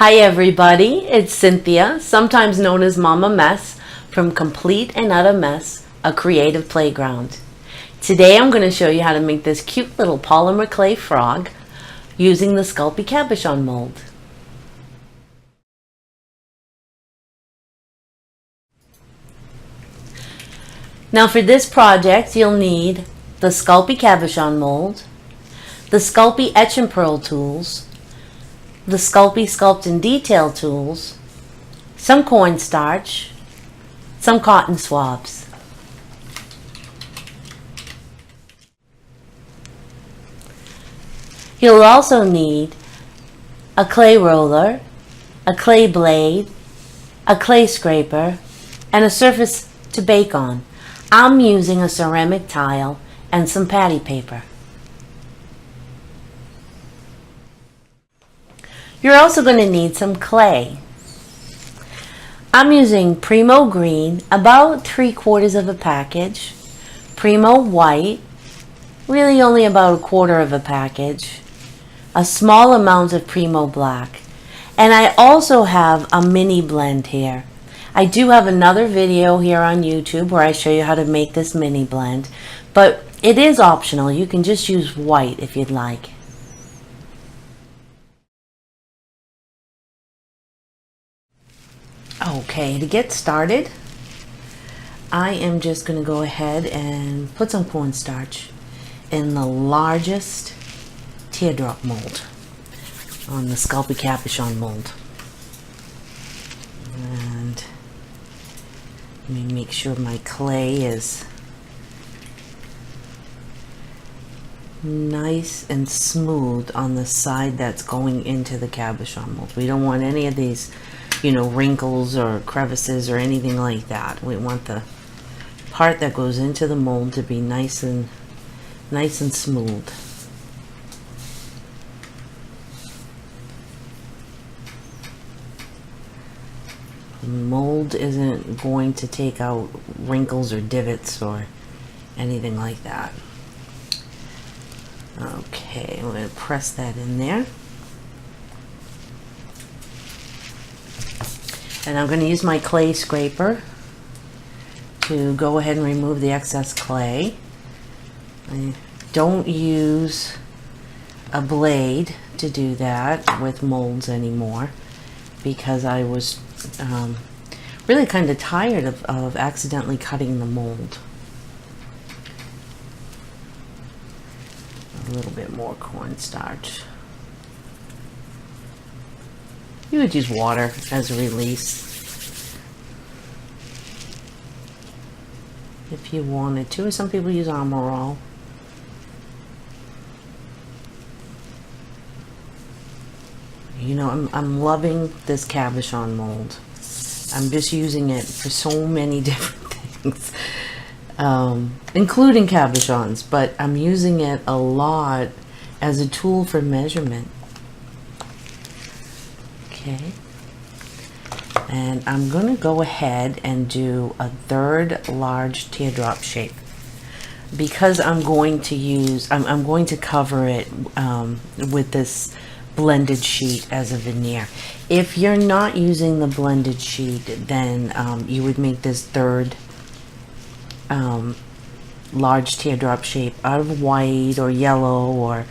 Hi everybody, it's Cynthia, sometimes known as Mama Mess, from Complete and Utter Mess, a creative playground. Today I'm going to show you how to make this cute little polymer clay frog using the Sculpey Cabochon mold. Now for this project you'll need the Sculpey Cabochon mold, the Sculpey Etch and Pearl tools, the Sculpey Sculpt and Detail tools, some cornstarch, some cotton swabs. You'll also need a clay roller, a clay blade, a clay scraper, and a surface to bake on. I'm using a ceramic tile and some patty paper. You're also going to need some clay. I'm using Primo Green, about 3/4 of a package, Primo White, really only about 1/4 of a package, a small amount of Primo Black, and I also have a mini blend here. I do have another video here on YouTube where I show you how to make this mini blend, but it is optional. You can just use white if you'd like. Okay, to get started, I am just going to go ahead and put some cornstarch in the largest teardrop mold on the Sculpey Cabochon mold. And let me make sure my clay is nice and smooth on the side that's going into the cabochon mold. We don't want any of these, wrinkles or crevices or anything like that. We want the part that goes into the mold to be nice and smooth. The mold isn't going to take out wrinkles or divots or anything like that. Okay, I'm going to press that in there. And I'm going to use my clay scraper to go ahead and remove the excess clay. I don't use a blade to do that with molds anymore because I was really kind of tired of accidentally cutting the mold. A little bit more cornstarch. You would use water as a release if you wanted to. Some people use Armor All. I'm loving this cabochon mold. I'm just using it for so many different things, including cabochons, but I'm using it a lot as a tool for measurement. Okay, and I'm going to go ahead and do a 1/3 large teardrop shape because I'm going to cover it with this blended sheet as a veneer. If you're not using the blended sheet, then you would make this 1/3 large teardrop shape out of white or yellow or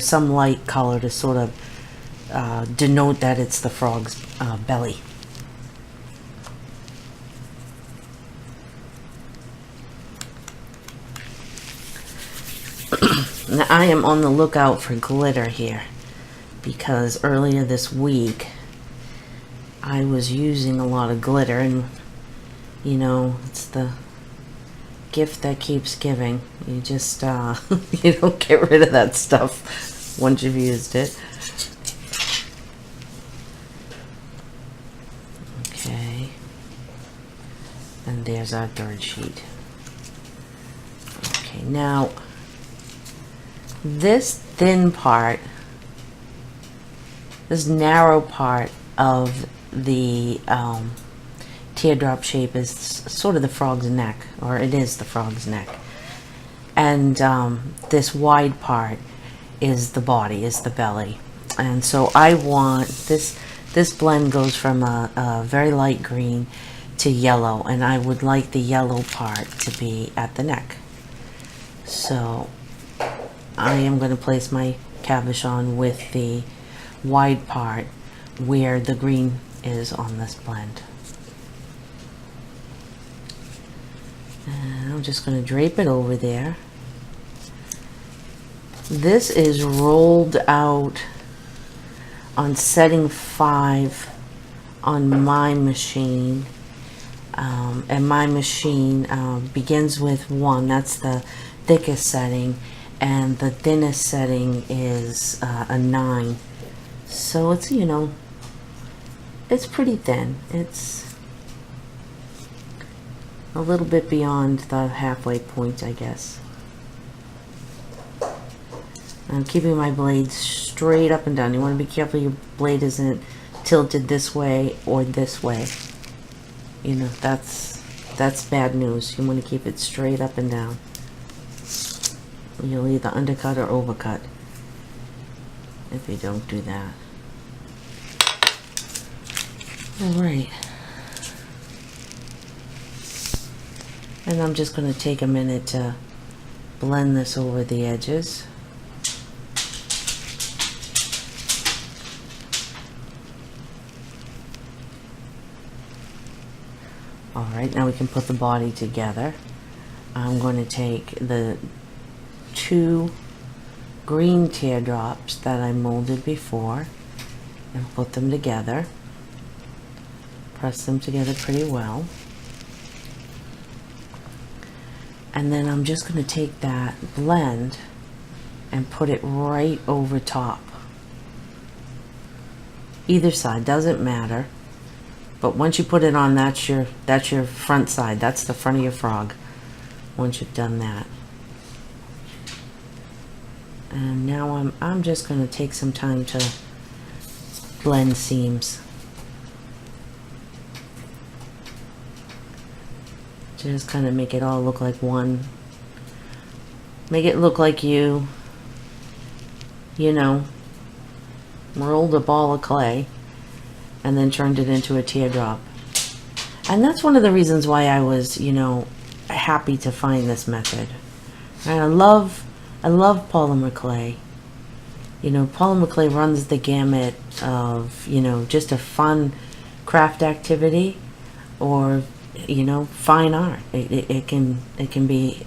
some light color to sort of denote that it's the frog's belly. Now I am on the lookout for glitter here because earlier this week I was using a lot of glitter, and it's the gift that keeps giving. You just you don't get rid of that stuff once you've used it. Okay, and there's our 3rd sheet. Okay, now this thin part, this narrow part of the teardrop shape is sort of the frog's neck, or it is the frog's neck, and this wide part is the body, is the belly. And so I want this This blend goes from a very light green to yellow, and I would like the yellow part to be at the neck. So I am going to place my cabochon with the wide part where the green is on this blend. And I'm just going to drape it over there. This is rolled out on setting 5 on my machine. And my machine begins with 1. That's the thickest setting, and the thinnest setting is a 9. So it's, you know, it's pretty thin. It's a little bit beyond the halfway point, I guess. I'm keeping my blade straight up and down. You want to be careful your blade isn't tilted this way or this way. You know, that's bad news. You want to keep it straight up and down. You'll either undercut or overcut if you don't do that. Alright. And I'm just going to take a minute to blend this over the edges. Alright, now we can put the body together. I'm going to take the 2 green teardrops that I molded before and put them together. Press them together pretty well. And then I'm just going to take that blend and put it right over top. Either side, doesn't matter. But once you put it on, that's your front side. That's the front of your frog. Once you've done that. And now I'm just going to take some time to blend seams. Just kind of make it all look like one. Make it look like you know, rolled a ball of clay and then turned it into a teardrop. And that's one of the reasons why I was, you know, happy to find this method. And I love polymer clay. You know, polymer clay runs the gamut of, you know, just a fun craft activity, or, you know, fine art. It can be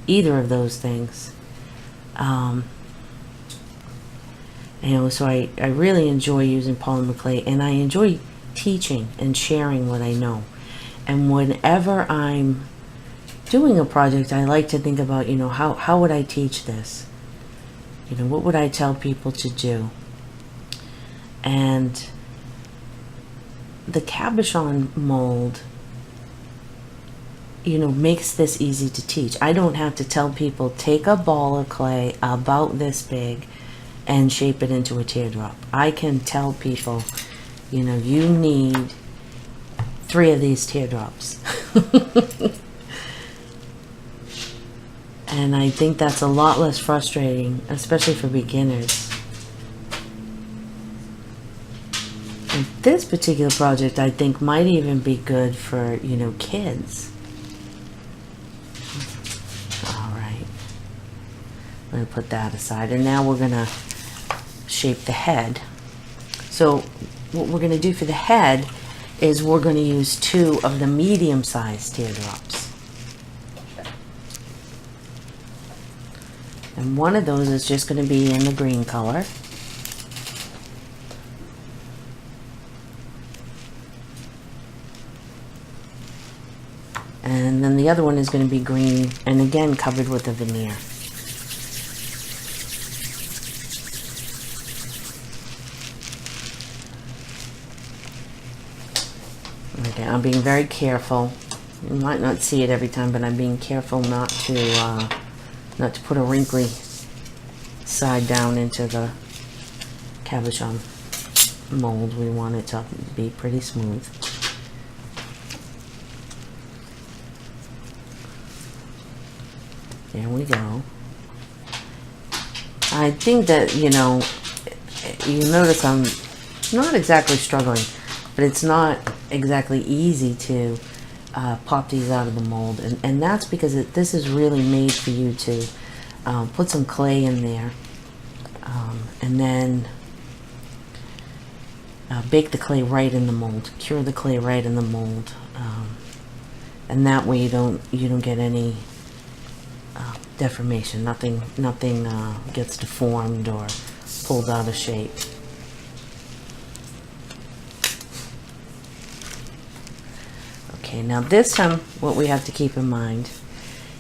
either of those things. You know, so I really enjoy using polymer clay, and I enjoy teaching and sharing what I know. And whenever I'm doing a project, I like to think about, you know, how would I teach this? You know, what would I tell people to do? And the cabochon mold, you know, makes this easy to teach. I don't have to tell people, take a ball of clay about this big and shape it into a teardrop. I can tell people, you know, you need 3 of these teardrops. And I think that's a lot less frustrating, especially for beginners. And this particular project, I think, might even be good for, you know, kids. All right. I'm going to put that aside. And now we're going to shape the head. So what we're going to do for the head is we're going to use 2 of the medium-sized teardrops. And one of those is just going to be in the green color. And then the other one is going to be green, and again covered with a veneer. Okay, I'm being very careful. You might not see it every time, but I'm being careful not to put a wrinkly side down into the cabochon mold. We want it to be pretty smooth. There we go. I think that, you know, you notice I'm not exactly struggling, but it's not exactly easy to pop these out of the mold. And that's because this is really made for you to put some clay in there and then bake the clay right in the mold, cure the clay right in the mold, and that way you don't get any deformation. Nothing gets deformed or pulled out of shape. Okay, now this time what we have to keep in mind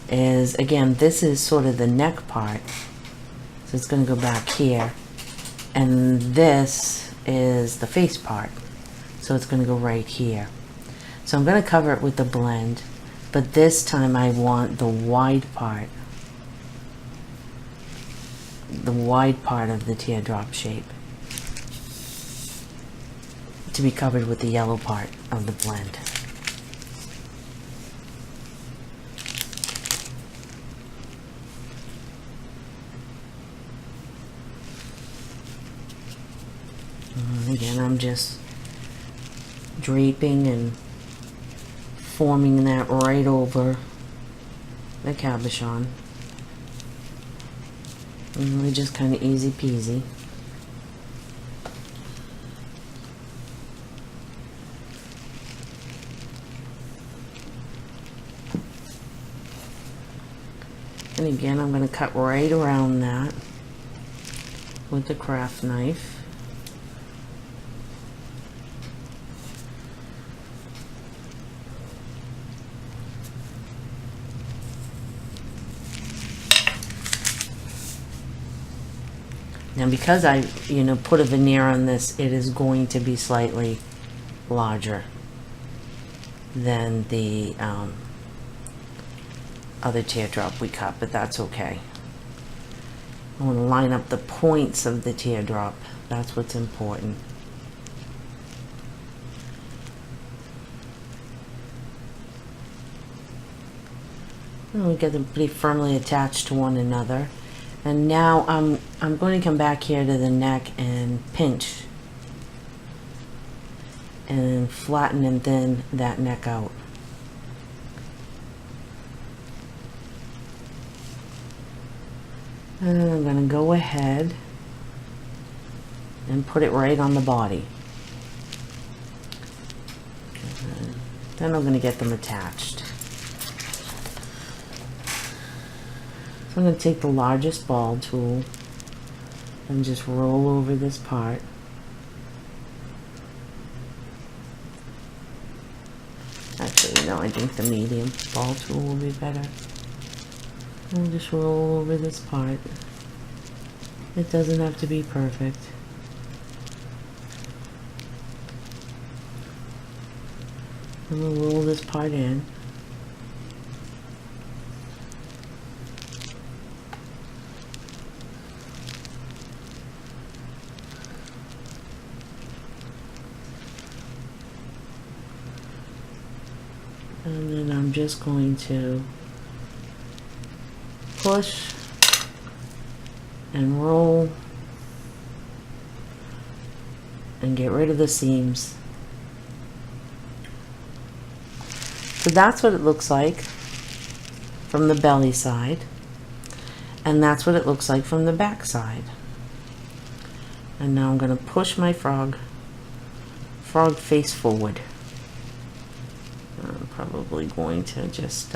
is, again, this is sort of the neck part, so it's going to go back here, and this is the face part, so it's going to go right here. So I'm going to cover it with the blend, but this time I want the wide part of the teardrop shape to be covered with the yellow part of the blend. Again, I'm just draping and forming that right over the cabochon. Really just kind of easy peasy. And again, I'm going to cut right around that with the craft knife. Now, because I, put a veneer on this, it is going to be slightly larger than the other teardrop we cut, but that's okay. I want to line up the points of the teardrop. That's what's important. And we get them pretty firmly attached to one another. And now I'm going to come back here to the neck and pinch and flatten and thin that neck out. And then I'm going to go ahead and put it right on the body. And then I'm going to get them attached. So I'm going to take the largest ball tool and just roll over this part. Actually, no, I think the medium ball tool will be better. I'll just roll over this part. It doesn't have to be perfect. I'm going to roll this part in. And then I'm just going to push and roll and get rid of the seams. So that's what it looks like from the belly side, and that's what it looks like from the back side. And now I'm going to push my frog face forward. I'm probably going to just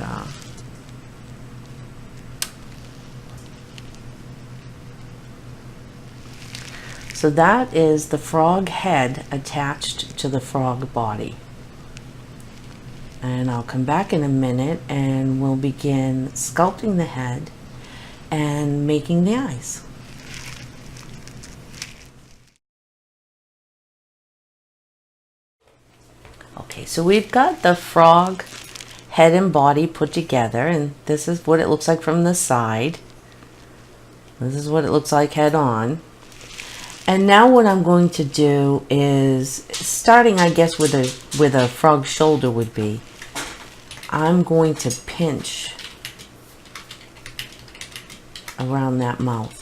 so that is the frog head attached to the frog body. And I'll come back in a minute and we'll begin sculpting the head and making the eyes. Okay, so we've got the frog head and body put together, and this is what it looks like from the side. This is what it looks like head on. And now what I'm going to do is, starting I guess with a frog shoulder would be, I'm going to pinch around that mouth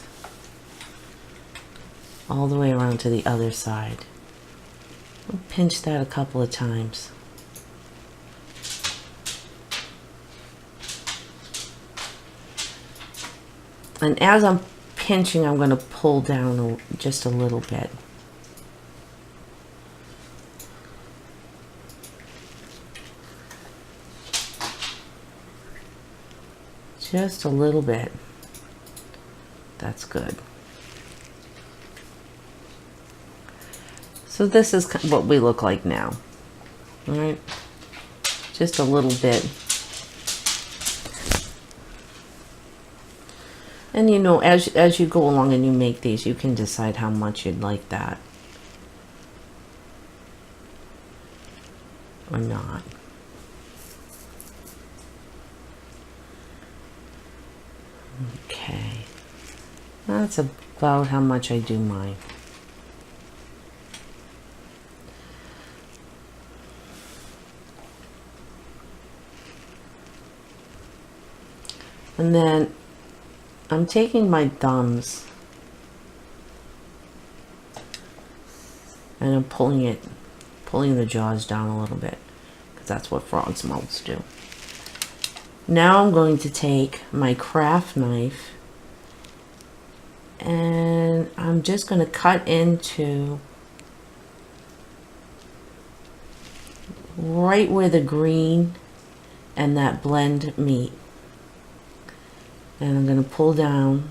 all the way around to the other side. I'll pinch that a couple of times. And as I'm pinching, I'm going to pull down just a little bit. Just a little bit. That's good. So this is what we look like now. All right. Just a little bit. And you know, as you go along and you make these, you can decide how much you'd like that or not. Okay, that's about how much I do mine. And then I'm taking my thumbs and I'm pulling the jaws down a little bit, because that's what frogs' mouths do. Now I'm going to take my craft knife and I'm just going to cut into right where the green and that blend meet. And I'm going to pull down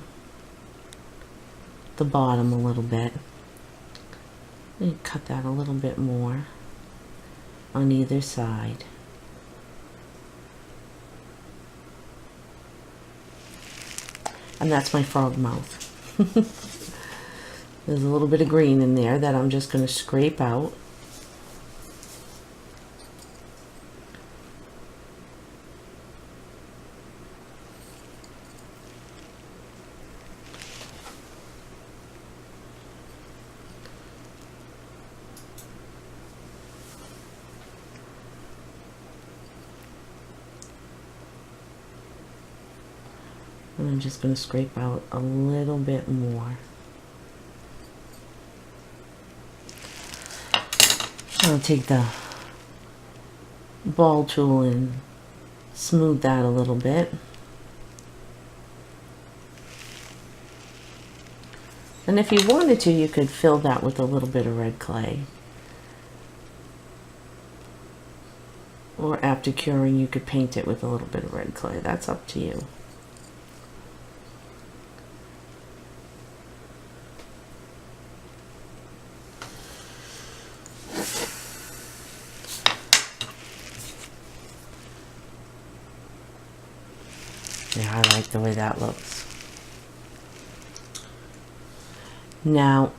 the bottom a little bit. And cut that a little bit more on either side. And that's my frog mouth. There's a little bit of green in there that I'm just going to scrape out. And I'm just going to scrape out a little bit more. I'll take the ball tool and smooth that a little bit. And if you wanted to, you could fill that with a little bit of red clay. Or after curing, you could paint it with a little bit of red clay. That's up to you. Yeah, I like the way that looks. Now,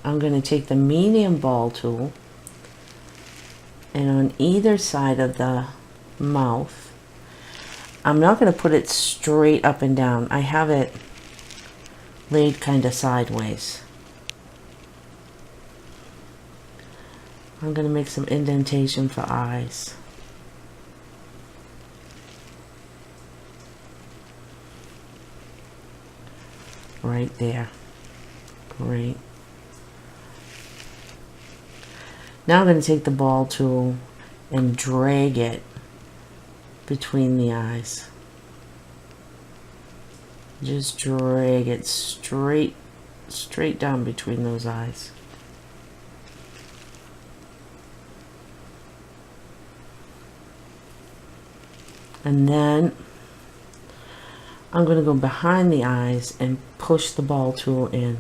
I'm going to take the medium ball tool and on either side of the mouth, I'm not going to put it straight up and down. I have it laid kind of sideways. I'm going to make some indentation for eyes. Right there. Great. Now I'm going to take the ball tool and drag it between the eyes. Just drag it straight down between those eyes. And then I'm going to go behind the eyes and push the ball tool in.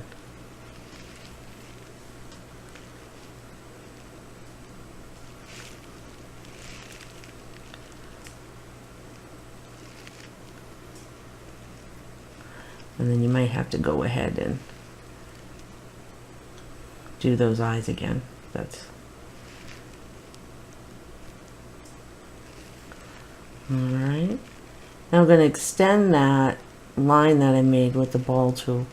And then you might have to go ahead and do those eyes again. That's all right. Now I'm going to extend that line that I made with the ball tool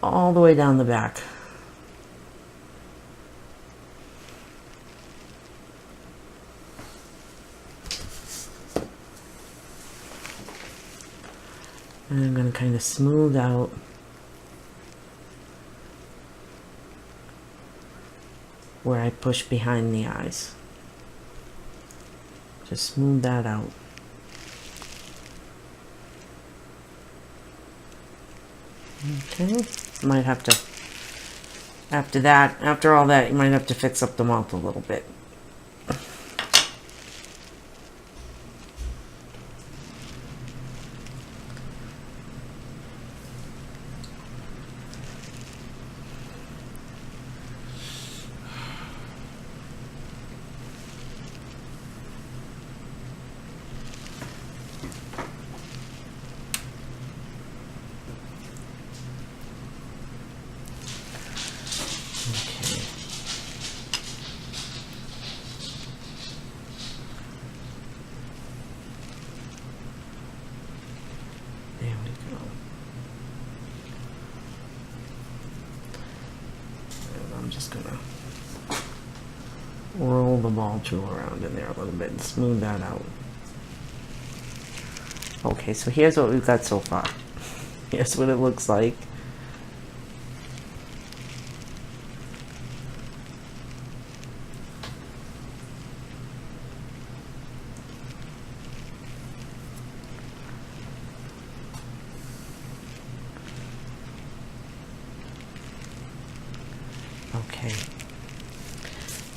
all the way down the back. And I'm going to kind of smooth out where I push behind the eyes. Just smooth that out. Okay, might have to, after all that, you might have to fix up the mouth a little bit. Roll the ball tool around in there a little bit and smooth that out. Okay, so here's what we've got so far. Here's what it looks like. Okay.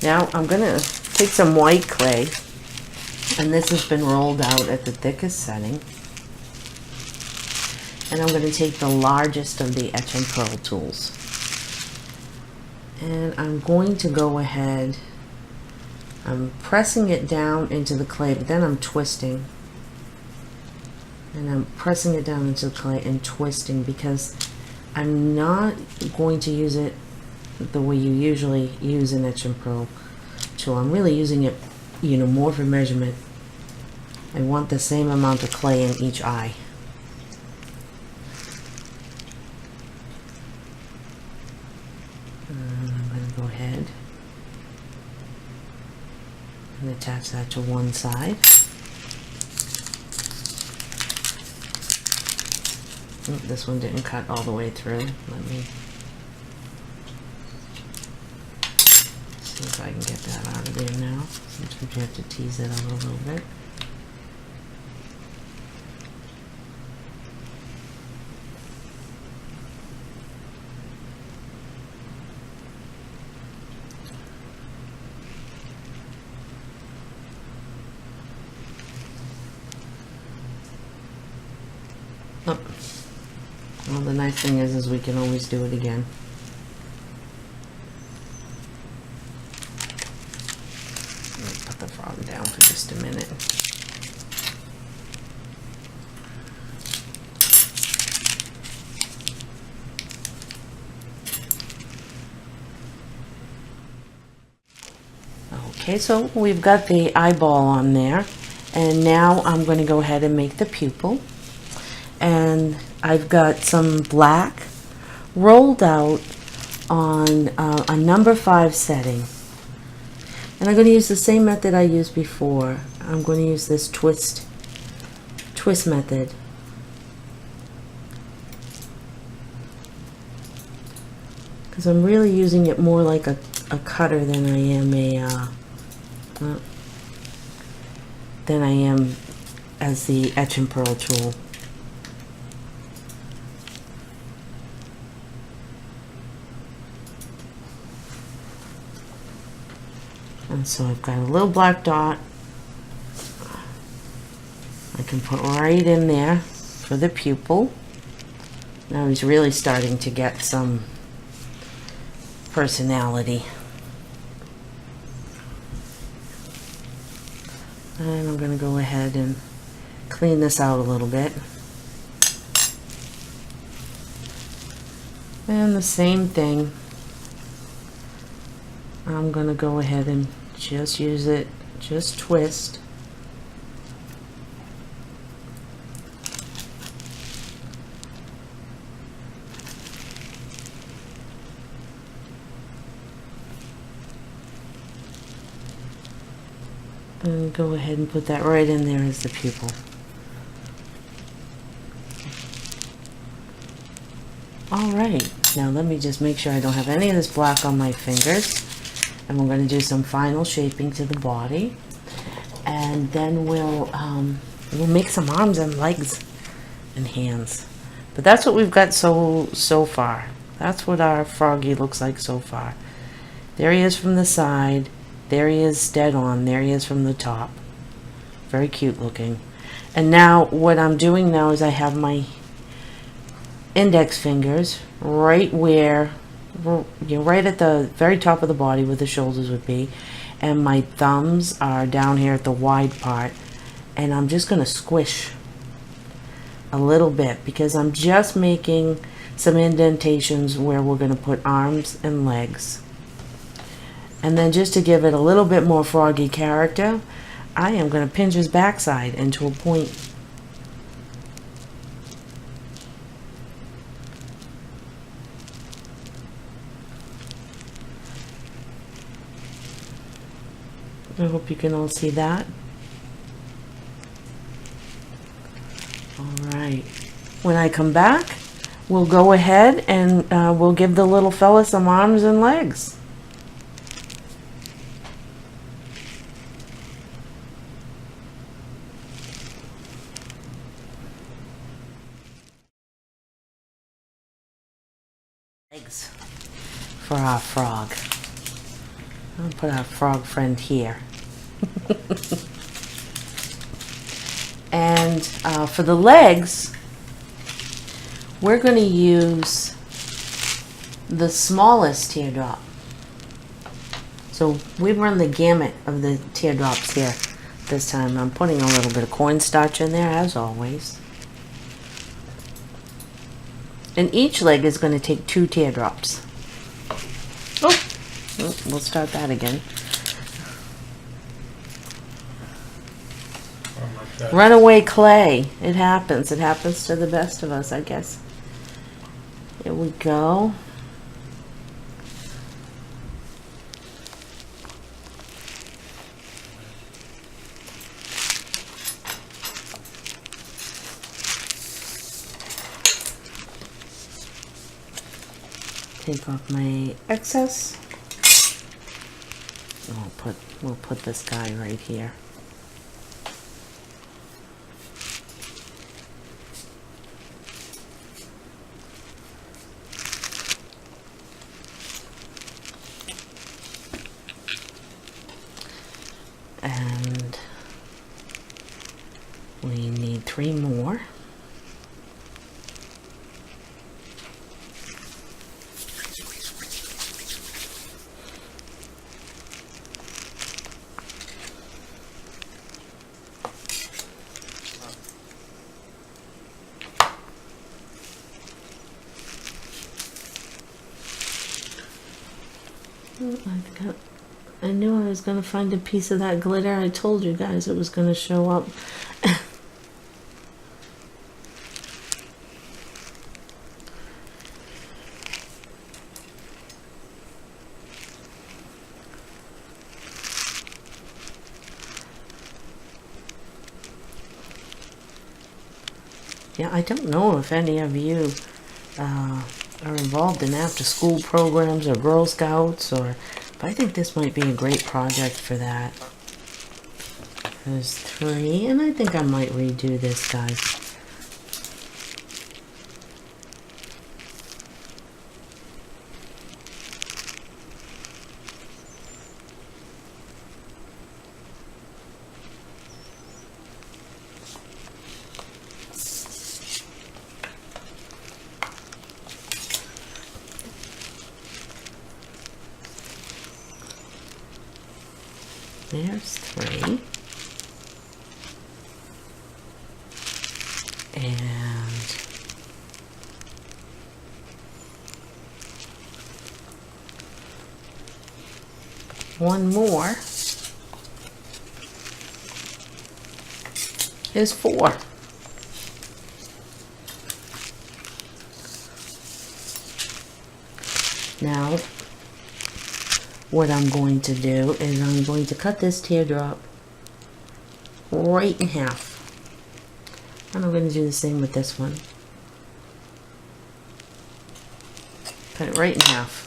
Now I'm going to take some white clay, and this has been rolled out at the thickest setting. And I'm going to take the largest of the etch and curl tools. And I'm going to go ahead, I'm pressing it down into the clay, but then I'm twisting. And I'm pressing it down into the clay and twisting because I'm not going to use it the way you usually use an etch and curl tool. I'm really using it, more for measurement. I want the same amount of clay in each eye. I'm going to go ahead and attach that to one side. Oh, this one didn't cut all the way through. Let me see if I can get that out of there now. Sometimes you have to tease it out a little bit. Oh. Well, the nice thing is we can always do it again. Put the frog down for just a minute. Okay, so we've got the eyeball on there, and now I'm going to go ahead and make the pupil. And I've got some black rolled out on a number 5 setting. And I'm going to use the same method I used before. I'm going to use this twist method. Because I'm really using it more like a cutter than I am as the etch and pearl tool. And so I've got a little black dot I can put right in there for the pupil. Now he's really starting to get some personality. And I'm going to go ahead and clean this out a little bit. And the same thing. I'm going to go ahead and just use it, just twist. And go ahead and put that right in there as the pupil. Alright, now let me just make sure I don't have any of this black on my fingers. And we're going to do some final shaping to the body. And then we'll make some arms and legs and hands. But that's what we've got so far. That's what our froggy looks like so far. There he is from the side. There he is dead on. There he is from the top. Very cute looking. And now what I'm doing now is I have my index fingers right where, right at the very top of the body where the shoulders would be, and my thumbs are down here at the wide part, and I'm just going to squish a little bit because I'm just making some indentations where we're going to put arms and legs. And then just to give it a little bit more froggy character, I am going to pinch his backside into a point. I hope you can all see that. Alright, when I come back, we'll go ahead and we'll give the little fella some arms and legs. Legs for our frog. I'll put our frog friend here. And for the legs, we're going to use the smallest teardrop. So we've run the gamut of the teardrops here this time. I'm putting a little bit of cornstarch in there as always. And each leg is going to take 2 teardrops. Oh, we'll start that again. Runaway clay. It happens. It happens to the best of us, I guess. Here we go. Take off my excess. We'll put this guy right here. And we need 3 more. I knew I was going to find a piece of that glitter. I told you guys it was going to show up. Yeah, I don't know if any of you are involved in after-school programs or Girl Scouts, but I think this might be a great project for that. There's 3, and I think I might redo this, guys. There's 3. And one more is 4. Now, what I'm going to do is I'm going to cut this teardrop right in half. And I'm going to do the same with this one. Cut it right in half.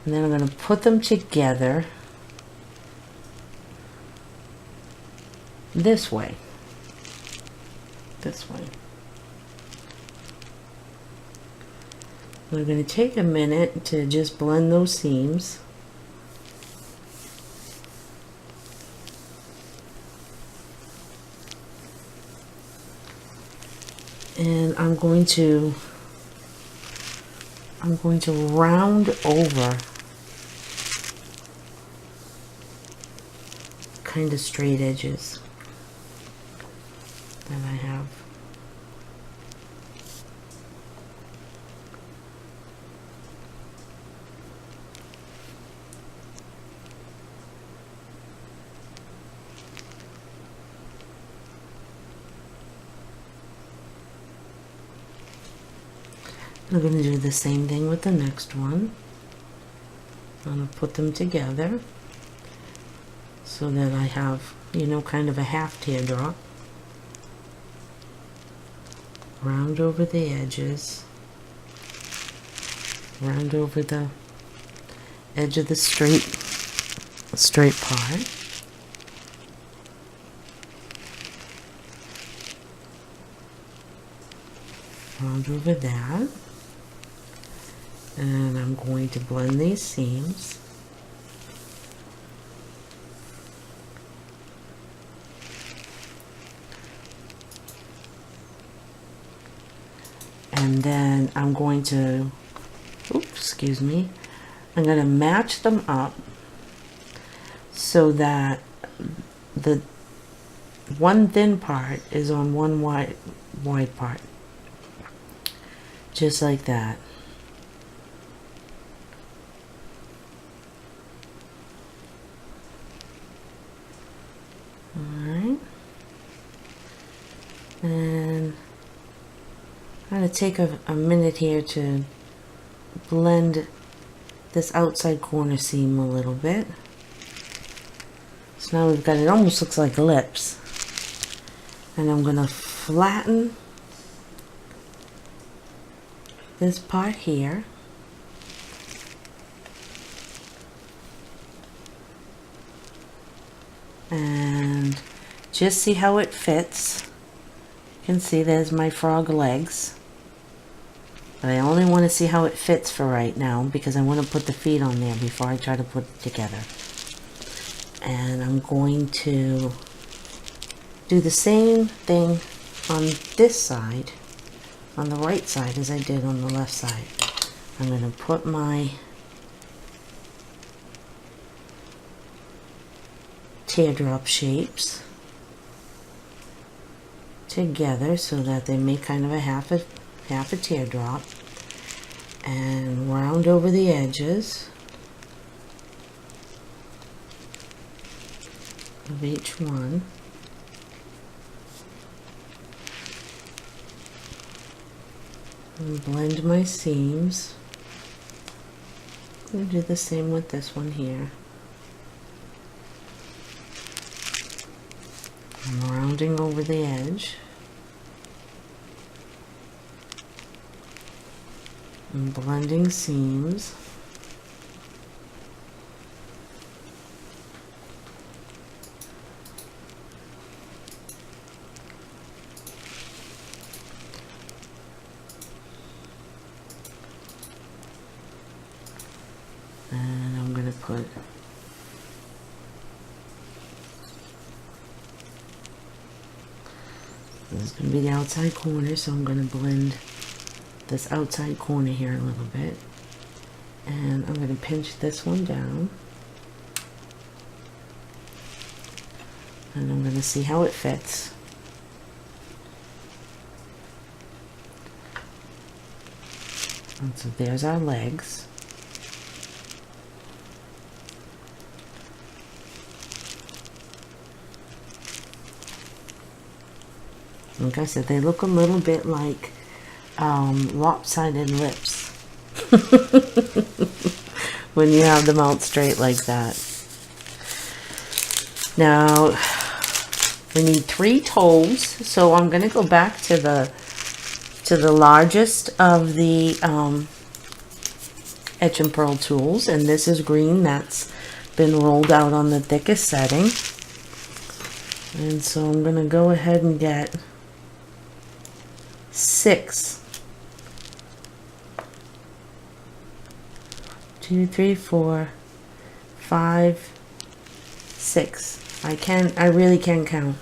And then I'm going to put them together this way. This way. We're going to take a minute to just blend those seams. And I'm going to round over kind of straight edges that I have. I'm going to do the same thing with the next one. I'm going to put them together so that I have, you know, kind of a half teardrop. Round over the edges. Round over the edge of the straight part. Round over that. And I'm going to blend these seams. And then I'm going to, excuse me, I'm going to match them up so that the one thin part is on one wide part. Just like that. Alright. And I'm going to take a minute here to blend this outside corner seam a little bit. So now we've got, it almost looks like lips. And I'm going to flatten this part here. And just see how it fits. You can see there's my frog legs. But I only want to see how it fits for right now because I want to put the feet on there before I try to put it together. And I'm going to do the same thing on this side, on the right side, as I did on the left side. I'm going to put my teardrop shapes together so that they make kind of a half a teardrop, and round over the edges of each one. And blend my seams. I'm going to do the same with this one here. I'm rounding over the edge. And blending seams. And I'm going to put this is going to be the outside corner, so I'm going to blend this outside corner here a little bit, and I'm going to pinch this one down, and I'm going to see how it fits. And so there's our legs. Like I said, they look a little bit like lopsided lips when you have them out straight like that. Now we need 3 toes, so I'm going to go back to the largest of the etch and pearl tools, and this is green that's been rolled out on the thickest setting. And so I'm going to go ahead and get 6. 2, 3, 4, 5, 6. I really can count.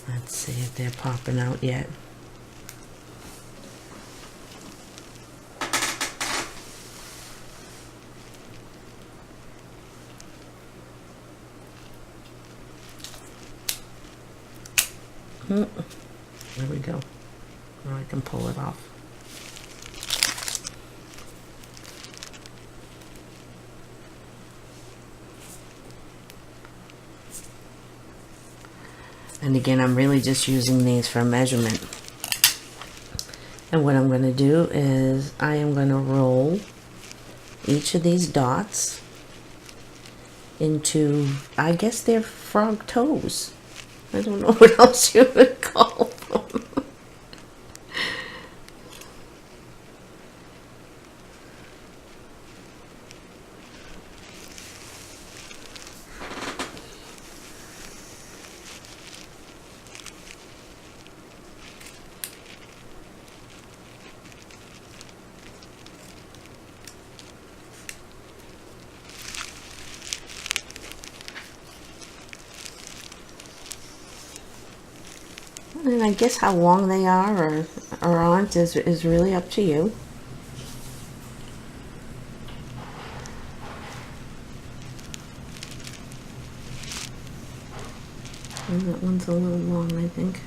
Let's see if they're popping out yet. There we go. Now I can pull it off. And again, I'm really just using these for measurement. And what I'm going to do is I am going to roll each of these dots into, I guess they're frog toes. I don't know what else you would call them. And I guess how long they are or aren't is really up to you. And that one's a little long, I think.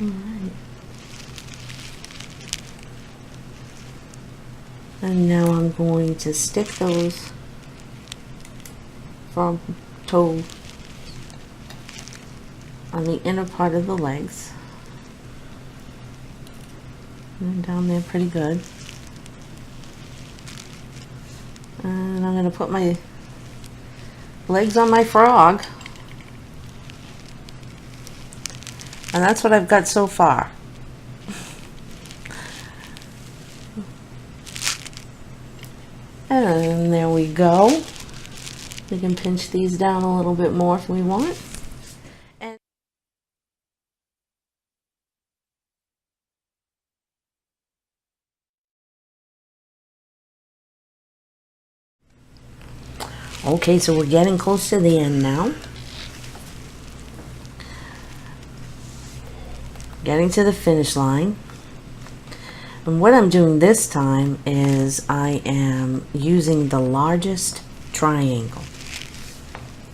Alright. And now I'm going to stick those frog toe on the inner part of the legs. And down there pretty good. And I'm going to put my legs on my frog. And that's what I've got so far. And there we go. We can pinch these down a little bit more if we want. And okay, so we're getting close to the end now. Getting to the finish line. And what I'm doing this time is I am using the largest triangle.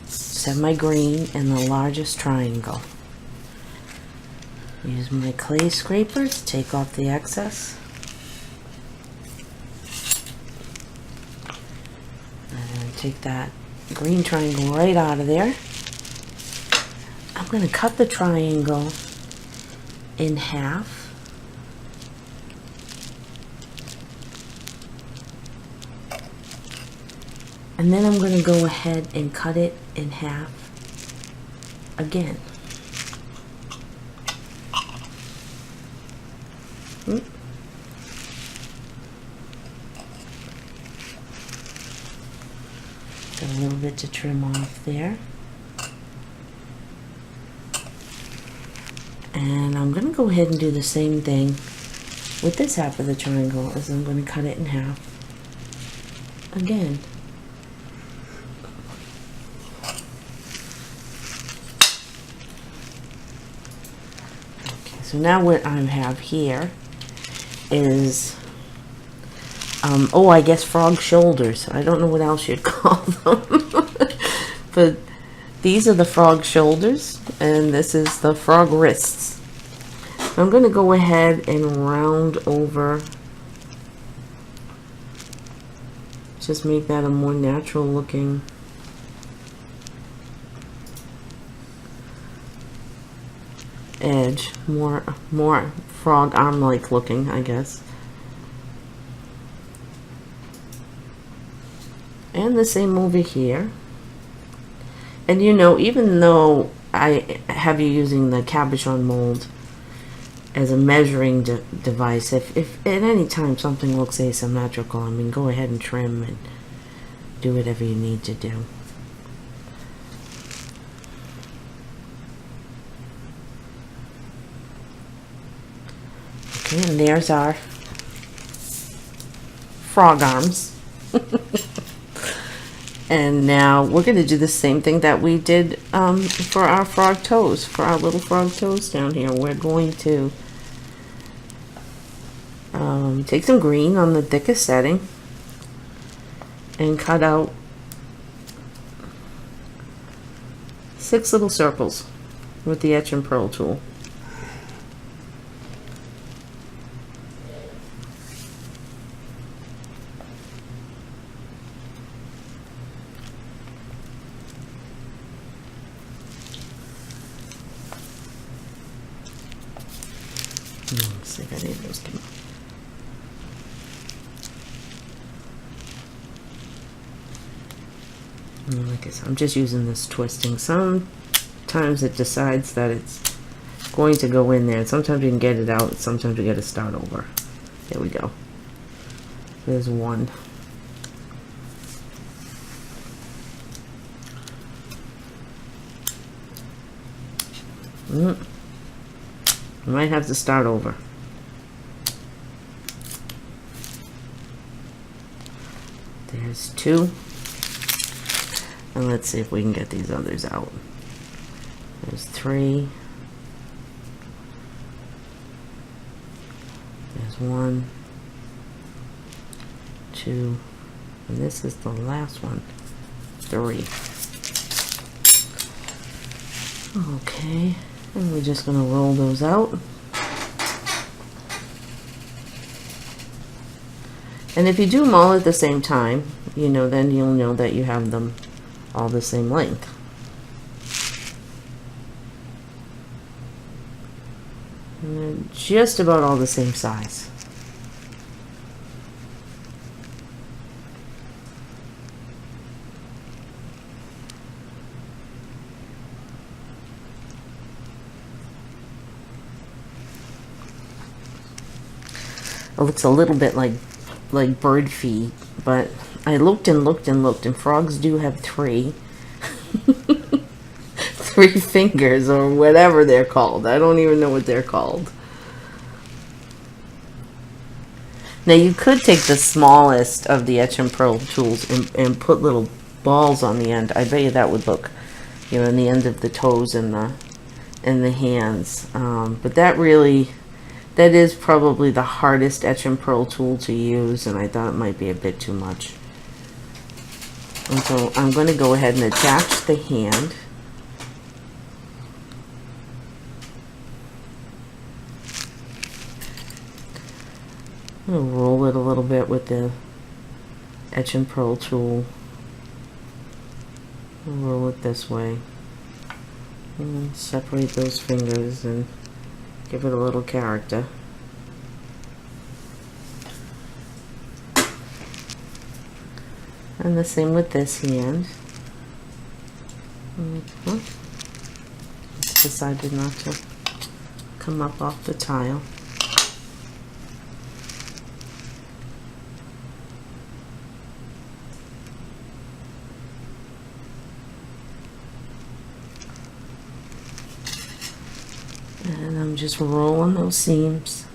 Set my green in the largest triangle. Use my clay scraper to take off the excess. And take that green triangle right out of there. I'm going to cut the triangle in half. And then I'm going to go ahead and cut it in half again. Got a little bit to trim off there. And I'm going to go ahead and do the same thing with this half of the triangle, as I'm going to cut it in half again. Okay, so now what I have here is, oh, I guess frog shoulders. I don't know what else you'd call them. But these are the frog shoulders, and this is the frog wrists. I'm going to go ahead and round over Just make that a more natural looking edge, more frog arm like looking, I guess. And the same over here. And you know, even though I have you using the cabochon mold as a measuring device, if at any time something looks asymmetrical, I mean, go ahead and trim and do whatever you need to do. Okay, and there's our frog arms. And now we're going to do the same thing that we did for our frog toes, for our little frog toes down here. We're going to take some green on the thickest setting and cut out 6 little circles with the etch and pearl tool. Let's see if any of those came up. Like I said, I'm just using this twisting. Sometimes it decides that it's going to go in there. Sometimes you can get it out. Sometimes you got to start over. There we go. There's one. I might have to start over. There's 2. And let's see if we can get these others out. There's 3. There's 1, 2, and this is the last one. 3. Okay, and we're just going to roll those out. And if you do them all at the same time, you know, then you'll know that you have them all the same length. And they're just about all the same size. It looks a little bit like bird feet, but I looked and looked and looked, and frogs do have 3 fingers, or whatever they're called. I don't even know what they're called. Now you could take the smallest of the etch and pearl tools and put little balls on the end. I bet you that would look, you know, in the end of the toes and the hands. But that is probably the hardest etch and pearl tool to use, and I thought it might be a bit too much. And so I'm going to go ahead and attach the hand. I'm going to roll it a little bit with the etch and pearl tool. Roll it this way. And separate those fingers and give it a little character. And the same with this hand. Decided not to come up off the tile. And I'm just rolling those seams.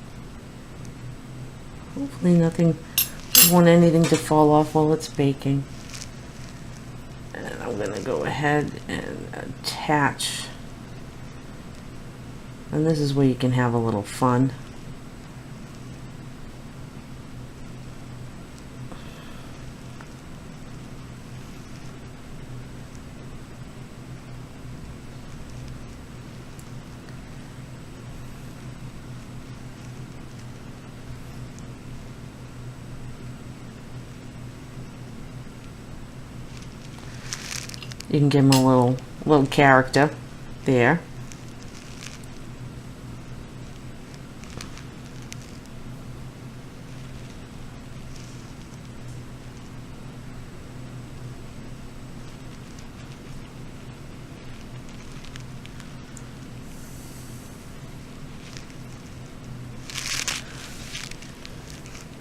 Hopefully nothing, I don't want anything to fall off while it's baking. And I'm going to go ahead and attach. And this is where you can have a little fun. You can give him a little character there.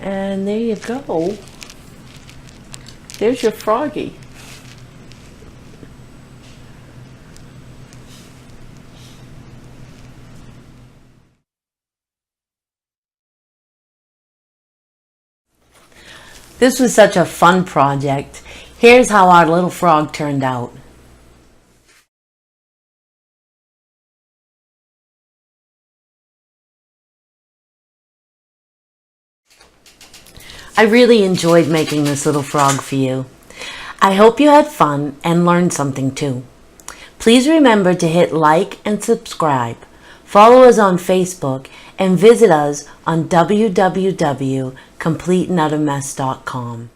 And there you go. There's your froggy. This was such a fun project. Here's how our little frog turned out. I really enjoyed making this little frog for you. I hope you had fun and learned something too. Please remember to hit like and subscribe. Follow us on Facebook and visit us on www.completeanduttermess.com.